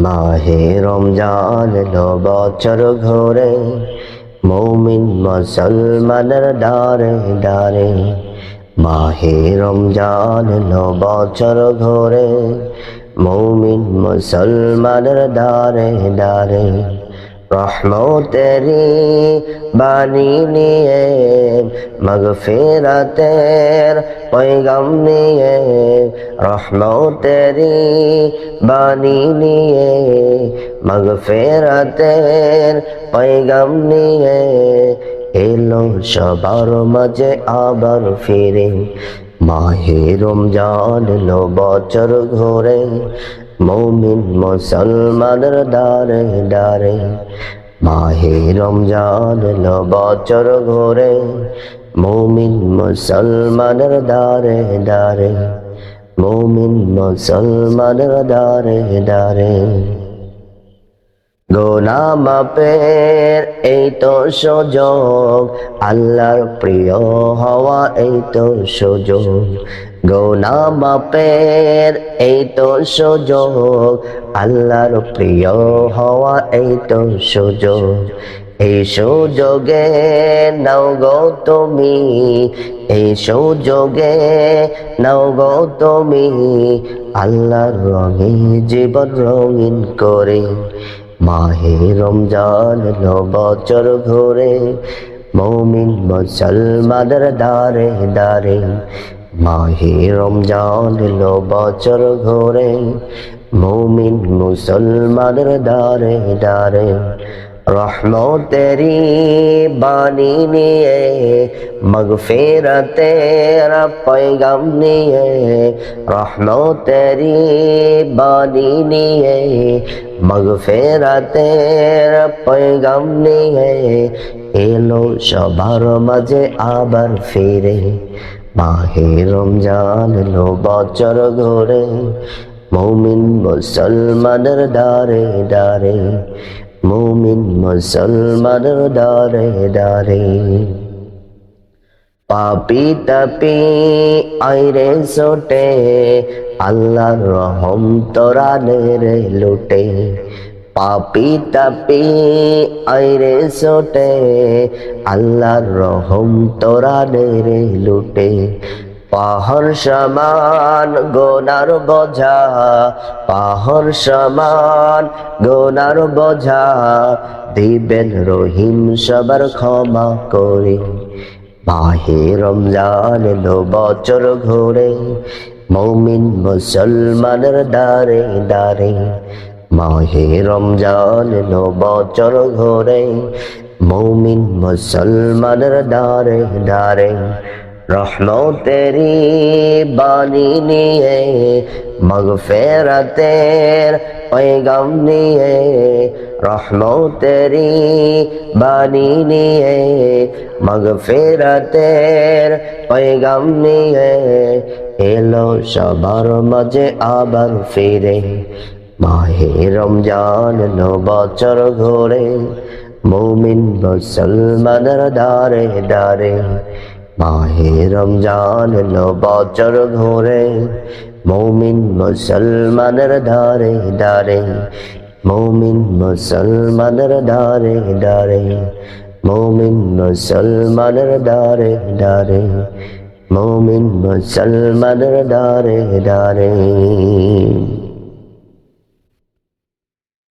মাহে রমজান এলো বছর ঘোরে, মুমিন মুসলমানের ডারে ডারে। মাহে রমজান এলো বছর ঘোরে, মুমিন মুসলমানের ডারে ডারে। রহমতেরি বাণী নিয়ে, মাগফিরাতের পয়গাম নিয়ে, রহমতেরি বাণী নিয়ে, মাগফিরাতের পয়গাম নিয়ে এলো সবার মাঝে আবার ফিরে। মাহে রমজান এলো বছর ঘোরে, মুমিন মুসলমানের ডারে ডারে। মাহে রমজান এলো বছর ঘোরে, মুমিন মুসলমানের ডারে ডারে। মুমিন মুসলমানের ডারে ডারে। গুনাহ মাপের এই তো সুযোগ, আল্লাহর প্রিয় হওয়া এই তো সুযোগ। গুনাহ মাপের এই তো সুযোগ, আল্লাহর প্রিয় হওয়া এই তো সুযোগ। এই সুযোগে নাও গো তুমি, এই সুযোগে নাও গো তুমি, আল্লাহর রঙে জীবন রঙিন করে। মাহে রমজান এলো বছর ঘোরে, মুমিন মুসলমানের ডারে ডারে। মাহে রমজান এলো বছর ঘোরে, মুমিন মুসলমানের ডারে ডারে। রহমতেরি বাণী নিয়ে, মাগফিরাতের পয়গাম নিয়ে, রহমতেরি বাণী নিয়ে, মাগফিরাতের পয়গাম নিয়ে এলো সবার মাঝে আবার ফিরে। মাহে রমজান এলো বছর ঘোরে, মুমিন মুসলমানের ডারে ডারে। মুমিন মুসলমানের ডারে ডারে। পাপি তাপি আইরে সোটে, আল্লাহর রহম তোরা রে লুটে। পাপি তাপি আইরে সোটে, আল্লাহর রহম তোরা রে লুটে। পাহাড় সমান গুনার বোঝা, পাহাড় সমান গুনার বোঝা, দিবেন রহিম সবার ক্ষমা করে। মাহে রমজান এলো বছর ঘোরে, মুমিন মুসলমানের ডারে ডারে। মাহে রমজান এলো বছর ঘোরে, মুমিন মুসলমানের ডারে ডারে। রহমতেরি বাণী নিয়ে, মাগফিরাতের পয়গাম নিয়ে, রহমতেরি বাণী নিয়ে, মাগফিরাতের পয়গাম নিয়ে এলো সবার মাঝে আবার ফিরে। মাহে রমজান এলো বছর ঘোরে, মুমিন মুসলমানের ডারে ডারে। মাহে রমজান এলো বছর ঘোরে, মুমিন মুসলমানের ডারে ডারে। মুমিন মুসলমানের ডারে ডারে। মুমিন মুসলমানের ডারে ডারে। মুমিন মুসলমানের ডারে ডারে।